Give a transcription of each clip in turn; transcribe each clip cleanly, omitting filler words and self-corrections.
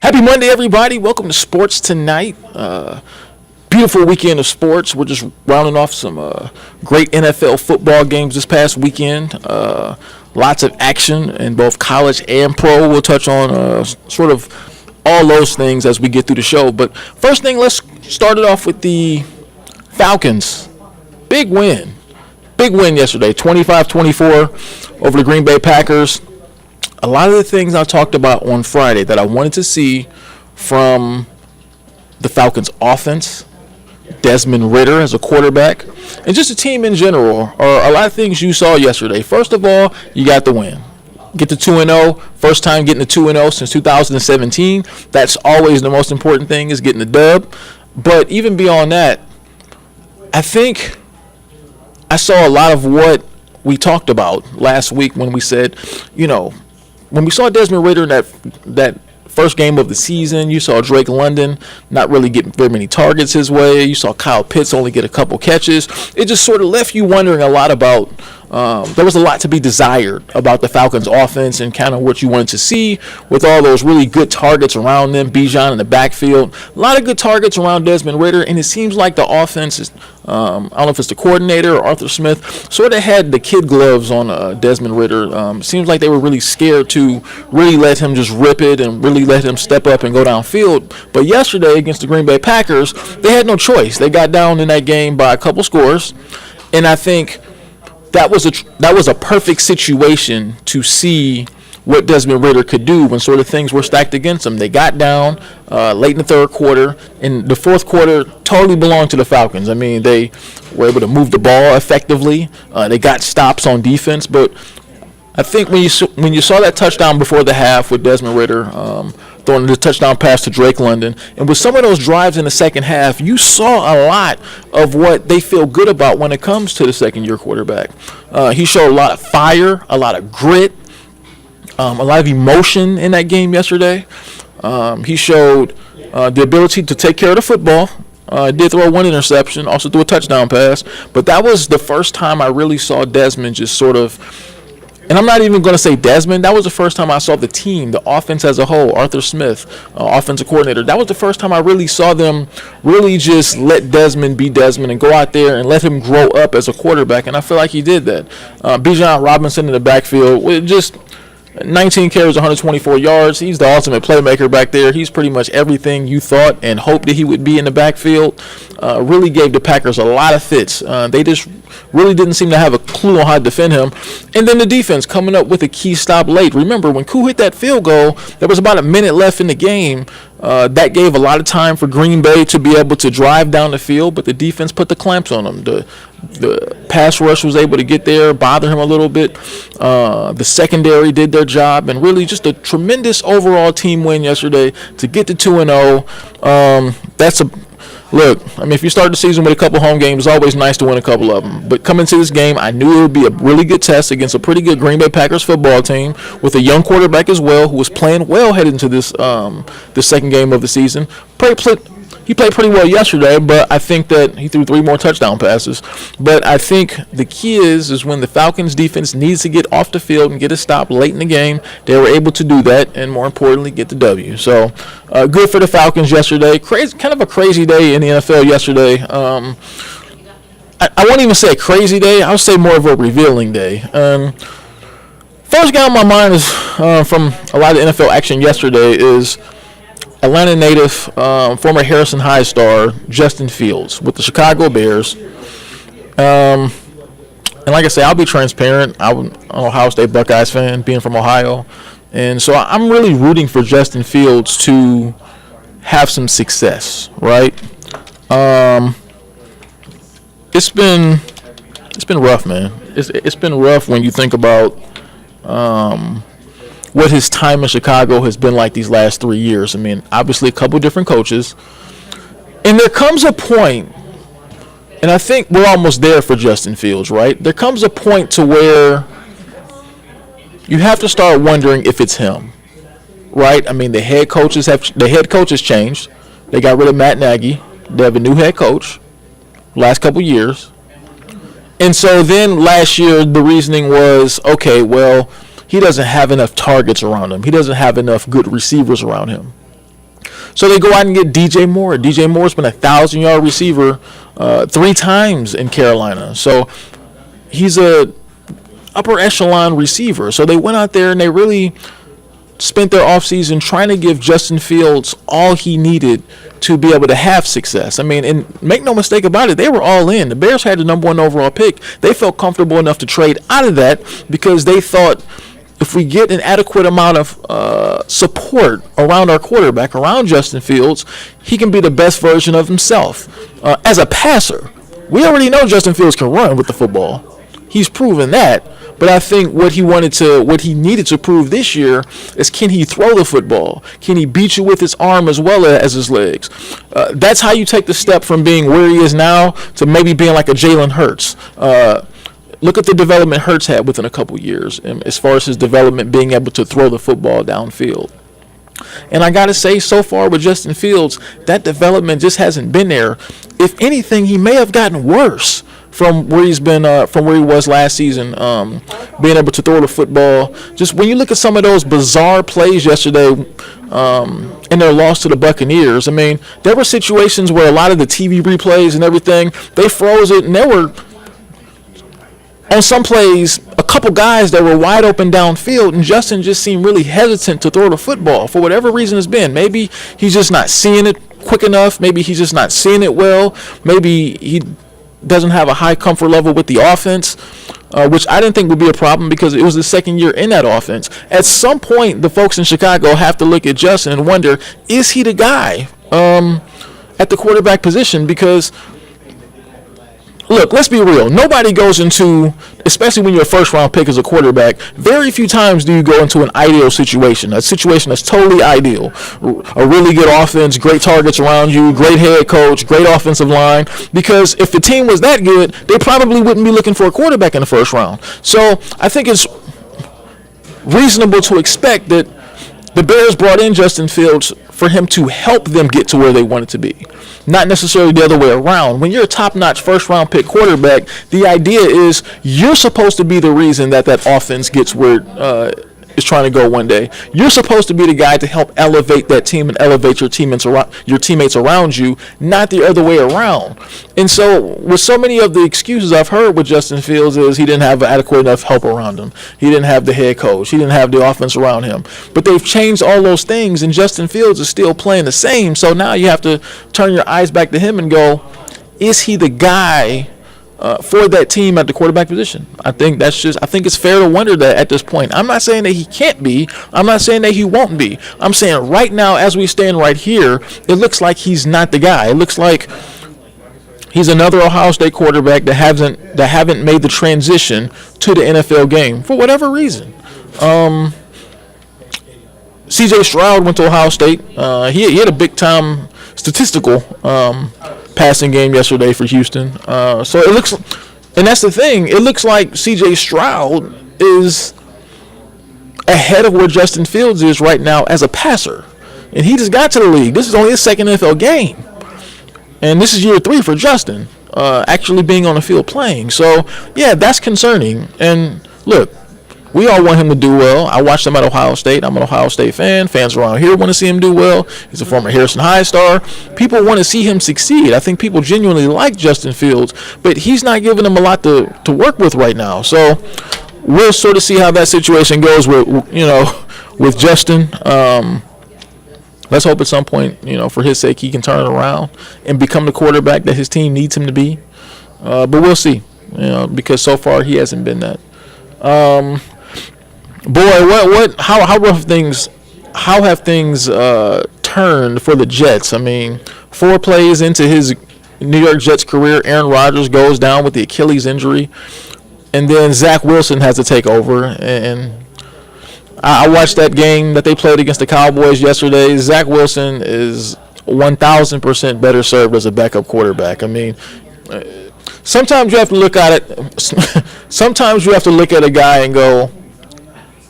Happy Monday, everybody. Welcome to Sports Tonight. Beautiful weekend of sports. We're just rounding off some great NFL football games this past weekend. Lots of action in both college and pro. We'll touch on sort of all those things as we get through the show. But first thing, let's start it off with the Falcons. Big win. Big win yesterday, 25-24 over the Green Bay Packers. A lot of the things I talked about on Friday that I wanted to see from the Falcons offense, Desmond Ridder as a quarterback, and just the team in general are a lot of things you saw yesterday. First of all, you got the win. Get to 2-0. First time getting to 2-0 since 2017. That's always the most important thing, is getting the dub. But even beyond that, I think I saw a lot of what we talked about last week when we said, when we saw Desmond Ridder in that first game of the season, you saw Drake London not really get very many targets his way. You saw Kyle Pitts only get a couple catches. It just sort of left you wondering a lot about there was a lot to be desired about the Falcons offense and kind of what you wanted to see with all those really good targets around them. Bijan in the backfield. A lot of good targets around Desmond Ridder, and it seems like the offense is, I don't know if it's the coordinator or Arthur Smith, sort of had the kid gloves on Desmond Ridder. Seems like they were really scared to really let him just rip it and really let him step up and go downfield. But yesterday against the Green Bay Packers, they had no choice. They got down in that game by a couple scores, and I think that was a perfect situation to see what Desmond Ridder could do when sort of things were stacked against him. They got down late in the third quarter, and the fourth quarter totally belonged to the Falcons. I mean, they were able to move the ball effectively. They got stops on defense, but I think when you saw that touchdown before the half with Desmond Ridder throwing the touchdown pass to Drake London, and with some of those drives in the second half, you saw a lot of what they feel good about when it comes to the second-year quarterback. He showed a lot of fire, a lot of grit, a lot of emotion in that game yesterday. He showed the ability to take care of the football. Did throw one interception, also threw a touchdown pass, but that was the first time I really saw Desmond just sort of. And I'm not even going to say Desmond. That was the first time I saw the team, the offense as a whole, Arthur Smith, offensive coordinator. That was the first time I really saw them really just let Desmond be Desmond and go out there and let him grow up as a quarterback. And I feel like he did that. Bijan Robinson in the backfield with just 19 carries, 124 yards. He's the ultimate playmaker back there. He's pretty much everything you thought and hoped that he would be in the backfield. Really gave the Packers a lot of fits. They just really didn't seem to have a clue on how to defend him. And then the defense coming up with a key stop late. Remember, when Koo hit that field goal, there was about a minute left in the game. That gave a lot of time for Green Bay to be able to drive down the field, but the defense put the clamps on them. The pass rush was able to get there, bother him a little bit. The secondary did their job, and really just a tremendous overall team win yesterday to get to 2-0. Look, I mean, if you start the season with a couple home games, it's always nice to win a couple of them. But coming to this game, I knew it would be a really good test against a pretty good Green Bay Packers football team with a young quarterback as well, who was playing well heading into this second game of the season. He played pretty well yesterday, but I think that he threw 3 more touchdown passes. But I think the key is when the Falcons defense needs to get off the field and get a stop late in the game, they were able to do that, and more importantly, get the W. So good for the Falcons yesterday. Kind of a crazy day in the NFL yesterday. I won't even say a crazy day. I'll say more of a revealing day. First guy on my mind is from a lot of NFL action yesterday is Atlanta native, former Harrison High star, Justin Fields with the Chicago Bears. And like I say, I'll be transparent. I'm an Ohio State Buckeyes fan, being from Ohio. And so I'm really rooting for Justin Fields to have some success, right? It's been rough, man. It's been rough when you think about what his time in Chicago has been like these last 3 years. I mean, obviously a couple different coaches. And there comes a point, and I think we're almost there for Justin Fields, right? There comes a point to where you have to start wondering if it's him, right? I mean, the head coach has changed. They got rid of Matt Nagy. They have a new head coach last couple years. And so then last year the reasoning was, okay, well, he doesn't have enough targets around him. He doesn't have enough good receivers around him. So they go out and get DJ Moore. DJ Moore's been a 1,000-yard receiver 3 times in Carolina. So he's a upper echelon receiver. So they went out there and they really spent their offseason trying to give Justin Fields all he needed to be able to have success. I mean, and make no mistake about it, they were all in. The Bears had the number 1 overall pick. They felt comfortable enough to trade out of that because they thought if we get an adequate amount of support around our quarterback, around Justin Fields, he can be the best version of himself. As a passer, we already know Justin Fields can run with the football. He's proven that. But I think what he needed to prove this year is, can he throw the football? Can he beat you with his arm as well as his legs? That's how you take the step from being where he is now to maybe being like a Jalen Hurts. Look at the development Hurts had within a couple years, as far as his development being able to throw the football downfield. And I got to say, so far with Justin Fields, that development just hasn't been there. If anything, he may have gotten worse from where he's been, from where he was last season, being able to throw the football. Just when you look at some of those bizarre plays yesterday in their loss to the Buccaneers, I mean, there were situations where a lot of the TV replays and everything, they froze it, and there were, on some plays, a couple guys that were wide open downfield, and Justin just seemed really hesitant to throw the football for whatever reason it's been. Maybe he's just not seeing it quick enough. Maybe he's just not seeing it well. Maybe he doesn't have a high comfort level with the offense, which I didn't think would be a problem because it was the second year in that offense. At some point, the folks in Chicago have to look at Justin and wonder, is he the guy at the quarterback position? Because look, let's be real. Nobody goes into, especially when you're a first-round pick as a quarterback, very few times do you go into an ideal situation, a situation that's totally ideal. A really good offense, great targets around you, great head coach, great offensive line. Because if the team was that good, they probably wouldn't be looking for a quarterback in the first round. So I think it's reasonable to expect that the Bears brought in Justin Fields for him to help them get to where they wanted to be, not necessarily the other way around. When you're a top-notch first-round pick quarterback, the idea is you're supposed to be the reason that offense gets where is trying to go one day. You're supposed to be the guy to help elevate that team and elevate your teammates around you, not the other way around. And so with so many of the excuses I've heard with Justin Fields is he didn't have adequate enough help around him. He didn't have the head coach. He didn't have the offense around him. But they've changed all those things, and Justin Fields is still playing the same. So now you have to turn your eyes back to him and go, is he the guy for that team at the quarterback position? I think it's fair to wonder that at this point. I'm not saying that he can't be. I'm not saying that he won't be. I'm saying right now, as we stand right here, it looks like he's not the guy. It looks like he's another Ohio State quarterback that haven't made the transition to the NFL game for whatever reason. C.J. Stroud went to Ohio State. He had a big-time statistical passing game yesterday for Houston. So it looks, and that's the thing, it looks like C.J. Stroud is ahead of where Justin Fields is right now as a passer. And he just got to the league. This is only his second NFL game. And this is year 3 for Justin, actually being on the field playing. So, yeah, that's concerning. And look, we all want him to do well. I watched him at Ohio State. I'm an Ohio State fan. Fans around here want to see him do well. He's a former Harrison High star. People want to see him succeed. I think people genuinely like Justin Fields, but he's not giving them a lot to work with right now. So we'll sort of see how that situation goes with Justin. Let's hope at some point, for his sake, he can turn it around and become the quarterback that his team needs him to be. But we'll see, because so far he hasn't been that. Boy, how have things turned for the Jets? I mean, 4 plays into his New York Jets career, Aaron Rodgers goes down with the Achilles injury, and then Zach Wilson has to take over. And I watched that game that they played against the Cowboys yesterday. Zach Wilson is 1,000% better served as a backup quarterback. I mean, sometimes you have to look at it. Sometimes you have to look at a guy and go,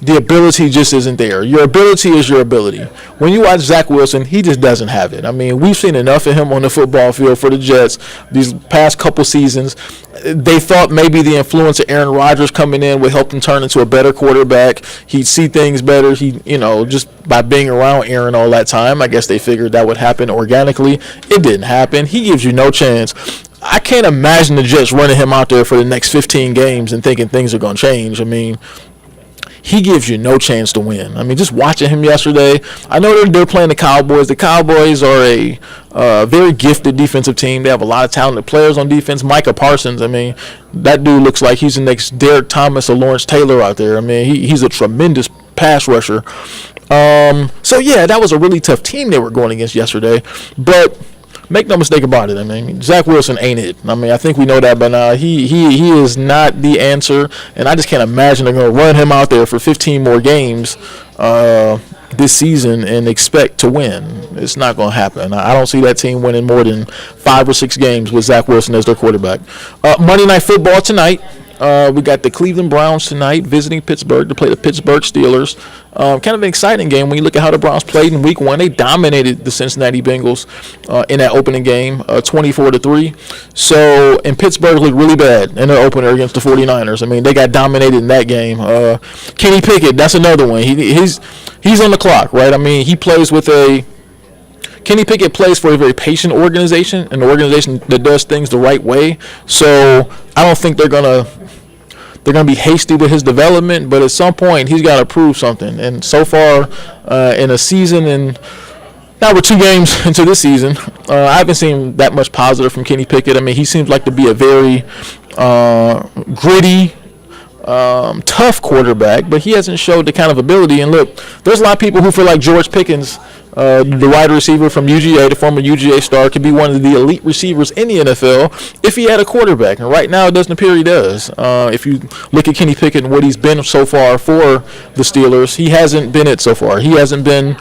the ability just isn't there. Your ability is your ability. When you watch Zach Wilson, he just doesn't have it. I mean, we've seen enough of him on the football field for the Jets these past couple seasons. They thought maybe the influence of Aaron Rodgers coming in would help him turn into a better quarterback. He'd see things better. Just by being around Aaron all that time, I guess they figured that would happen organically. It didn't happen. He gives you no chance. I can't imagine the Jets running him out there for the next 15 games and thinking things are going to change. I mean, he gives you no chance to win. I mean, just watching him yesterday, I know they're playing the Cowboys. The Cowboys are a very gifted defensive team. They have a lot of talented players on defense. Micah Parsons, I mean, that dude looks like he's the next Derek Thomas or Lawrence Taylor out there. I mean, he's a tremendous pass rusher. So, yeah, that was a really tough team they were going against yesterday. But make no mistake about it. I mean, Zach Wilson ain't it. I mean, I think we know that by now. He is not the answer, and I just can't imagine they're going to run him out there for 15 more games this season and expect to win. It's not going to happen. I don't see that team winning more than 5 or 6 games with Zach Wilson as their quarterback. Monday Night Football tonight. We got the Cleveland Browns tonight visiting Pittsburgh to play the Pittsburgh Steelers. Kind of an exciting game when you look at how the Browns played in Week 1. They dominated the Cincinnati Bengals in that opening game, 24-3. So, and Pittsburgh looked really bad in their opener against the 49ers. I mean, they got dominated in that game. Kenny Pickett, that's another one. He's on the clock, right? I mean, Kenny Pickett plays for a very patient organization, an organization that does things the right way. So I don't think they're gonna be hasty with his development, but at some point he's got to prove something. And so far in a season, and now we're 2 games into this season, I haven't seen that much positive from Kenny Pickett. I mean, he seems like to be a very gritty, tough quarterback, but he hasn't showed the kind of ability. And look, there's a lot of people who feel like George Pickens, the wide receiver from UGA, the former UGA star, could be one of the elite receivers in the NFL if he had a quarterback. And right now, it doesn't appear he does. If you look at Kenny Pickett and what he's been so far for the Steelers, he hasn't been it so far. He hasn't been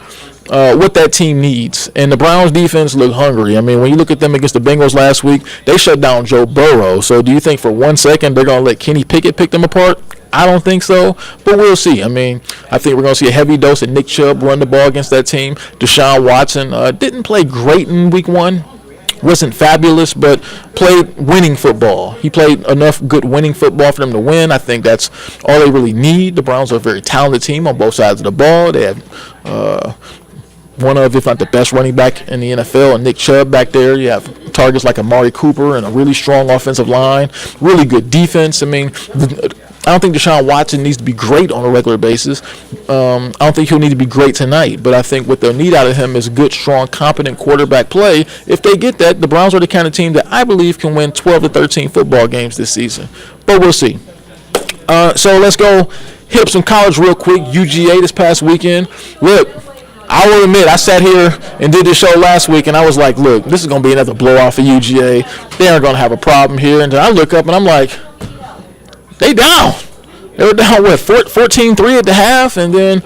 what that team needs. And the Browns defense look hungry. I mean, when you look at them against the Bengals last week, they shut down Joe Burrow. So do you think for 1 second they're going to let Kenny Pickett pick them apart? I don't think so, but we'll see. I mean, I think we're going to see a heavy dose of Nick Chubb run the ball against that team. Deshaun Watson didn't play great in Week 1. Wasn't fabulous, but played winning football. He played enough good winning football for them to win. I think that's all they really need. The Browns are a very talented team on both sides of the ball. They have one of, if not the best running back in the NFL, and Nick Chubb back there. You have targets like Amari Cooper and a really strong offensive line, really good defense. I mean, I don't think Deshaun Watson needs to be great on a regular basis. I don't think he'll need to be great tonight, but I think what they'll need out of him is good, strong, competent quarterback play. If they get that, the Browns are the kind of team that I believe can win 12 to 13 football games this season. But we'll see. So let's go hit up some college real quick. UGA this past weekend. Look, I will admit, I sat here and did this show last week, and I was like, look, this is going to be another blowout for UGA. They aren't going to have a problem here. And then I look up, and I'm like, they down. They were down, 14-3 at the half, and then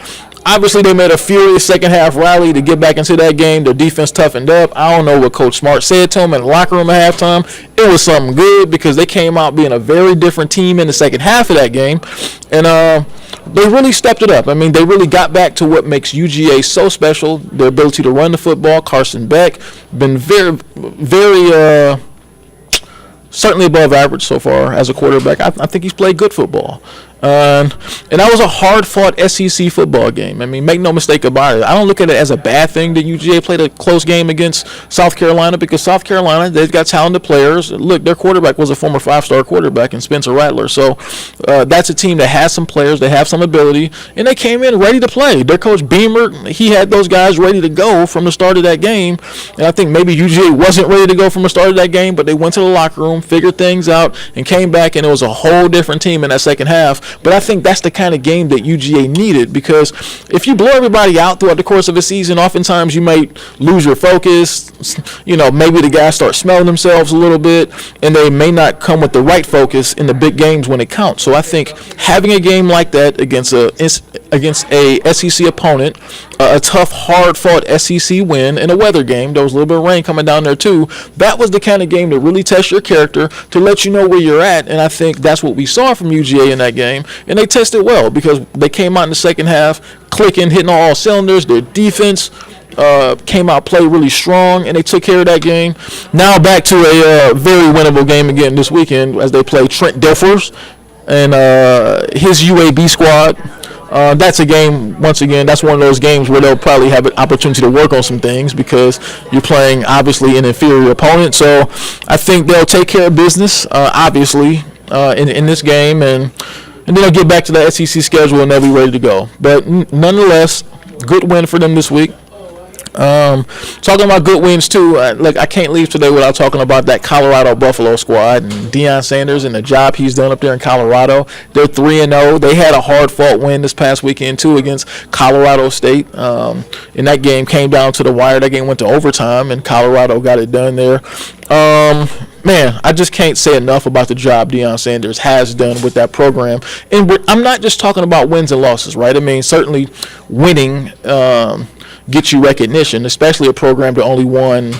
obviously they made a furious second-half rally to get back into that game. Their defense toughened up. I don't know what Coach Smart said to them in the locker room at halftime. It was something good because they came out being a very different team in the second half of that game, and they really stepped it up. I mean, they really got back to what makes UGA so special, their ability to run the football. Carson Beck been very, very certainly above average so far as a quarterback. I think he's played good football. And that was a hard-fought SEC football game. I mean, make no mistake about it. I don't look at it as a bad thing that UGA played a close game against South Carolina, because South Carolina, they've got talented players. Look, their quarterback was a former 5-star quarterback in Spencer Rattler. So that's a team that has some players, they have some ability, and they came in ready to play. Their coach Beamer, he had those guys ready to go from the start of that game. And I think maybe UGA wasn't ready to go from the start of that game, but they went to the locker room, figured things out, and came back, and it was a whole different team in that second half. But I think that's the kind of game that UGA needed, because if you blow everybody out throughout the course of a season, oftentimes you might lose your focus. You know, maybe the guys start smelling themselves a little bit, and they may not come with the right focus in the big games when it counts. So I think having a game like that against a SEC opponent, a tough, hard-fought SEC win, and a weather game, there was a little bit of rain coming down there too, that was the kind of game that really tests your character, to let you know where you're at. And I think that's what we saw from UGA in that game. And they tested well, because they came out in the second half clicking, hitting on all cylinders. Their defense came out, played really strong, and they took care of that game. Now back to a very winnable game again this weekend as they play Trent Dilfers and his UAB squad. That's a game, once again, that's one of those games where they'll probably have an opportunity to work on some things because you're playing, obviously, an inferior opponent. So I think they'll take care of business, obviously, in this game. And then they'll get back to the SEC schedule and they'll be ready to go. But nonetheless, good win for them this week. Talking about good wins too, look, I can't leave today without talking about that Colorado Buffalo squad and Deion Sanders and the job he's done up there in Colorado. They're 3-0. They had a hard-fought win this past weekend too against Colorado State. And that game came down to the wire. That game went to overtime, and Colorado got it done there. Man, I just can't say enough about the job Deion Sanders has done with that program. And I'm not just talking about wins and losses, right? I mean, certainly winning get you recognition, especially a program that only won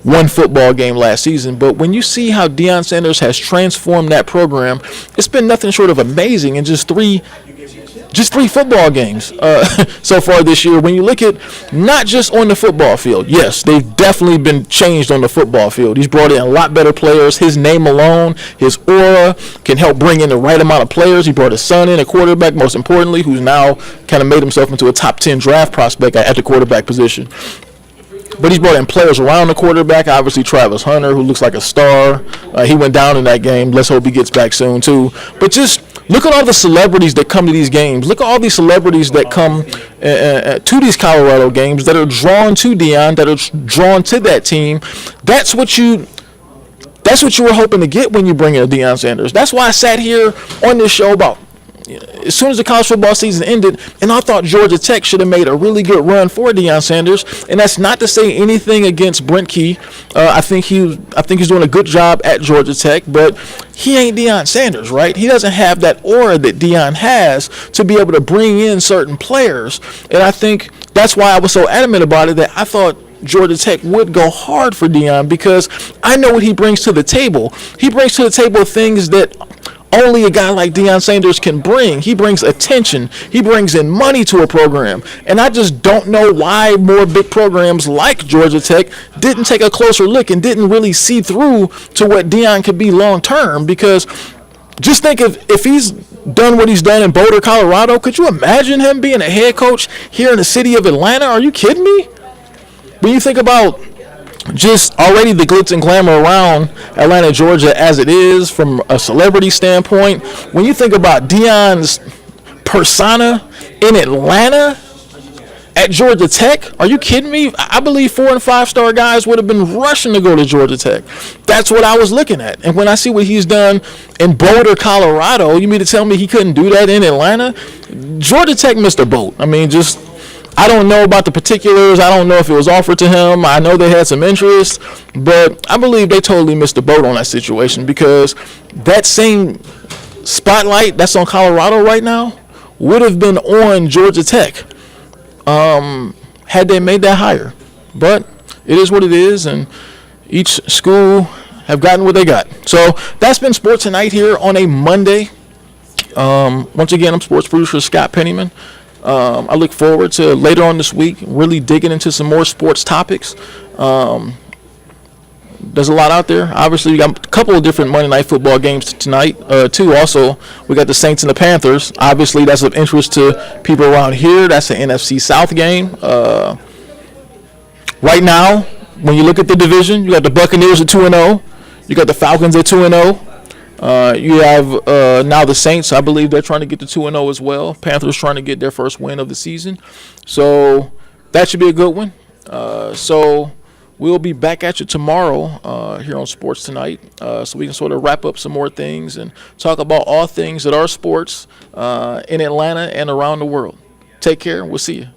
one football game last season. But when you see how Deion Sanders has transformed that program, it's been nothing short of amazing in just three football games so far this year. When you look at not just on the football field, yes, they've definitely been changed on the football field. He's brought in a lot better players. His name alone, his aura can help bring in the right amount of players. He brought his son in, a quarterback, most importantly, who's now kind of made himself into a top 10 draft prospect at the quarterback position. But he's brought in players around the quarterback. Obviously, Travis Hunter, who looks like a star. He went down in that game. Let's hope he gets back soon, too. But just look at all the celebrities that come to these games. Look at all these celebrities that come to these Colorado games that are drawn to Deion, that are drawn to that team. That's what you were hoping to get when you bring in a Deion Sanders. That's why I sat here on this show about as soon as the college football season ended, and I thought Georgia Tech should have made a really good run for Deion Sanders. And that's not to say anything against Brent Key. I think he's doing a good job at Georgia Tech, but he ain't Deion Sanders, right? He doesn't have that aura that Deion has to be able to bring in certain players. And I think that's why I was so adamant about it, that I thought Georgia Tech would go hard for Deion, because I know what he brings to the table. He brings to the table things that only a guy like Deion Sanders can bring. He brings attention. He brings in money to a program. And I just don't know why more big programs like Georgia Tech didn't take a closer look and didn't really see through to what Deion could be long term. Because just think if he's done what he's done in Boulder, Colorado, could you imagine him being a head coach here in the city of Atlanta? Are you kidding me? When you think about just already the glitz and glamour around Atlanta, Georgia, as it is from a celebrity standpoint, when you think about Deion's persona in Atlanta at Georgia Tech, are you kidding me? I believe 4- and 5-star guys would have been rushing to go to Georgia Tech. That's what I was looking at. And when I see what he's done in Boulder, Colorado, you mean to tell me he couldn't do that in Atlanta? Georgia Tech missed a boat. I mean, I don't know about the particulars. I don't know if it was offered to him. I know they had some interest, but I believe they totally missed the boat on that situation, because that same spotlight that's on Colorado right now would have been on Georgia Tech had they made that hire. But it is what it is, and each school have gotten what they got. So that's been Sports Tonight here on a Monday. Once again, I'm sports producer Scott Pennyman. I look forward to later on this week really digging into some more sports topics. There's a lot out there. Obviously, we got a couple of different Monday Night Football games tonight, too. Also, we got the Saints and the Panthers. Obviously, that's of interest to people around here. That's an NFC South game. Right now, when you look at the division, you got the Buccaneers at 2-0. You got the Falcons at 2-0. You have now the Saints. I believe they're trying to get to 2-0 as well. Panthers trying to get their first win of the season. So that should be a good one. So we'll be back at you tomorrow here on Sports Tonight, so we can sort of wrap up some more things and talk about all things that are sports in Atlanta and around the world. Take care. We'll see you.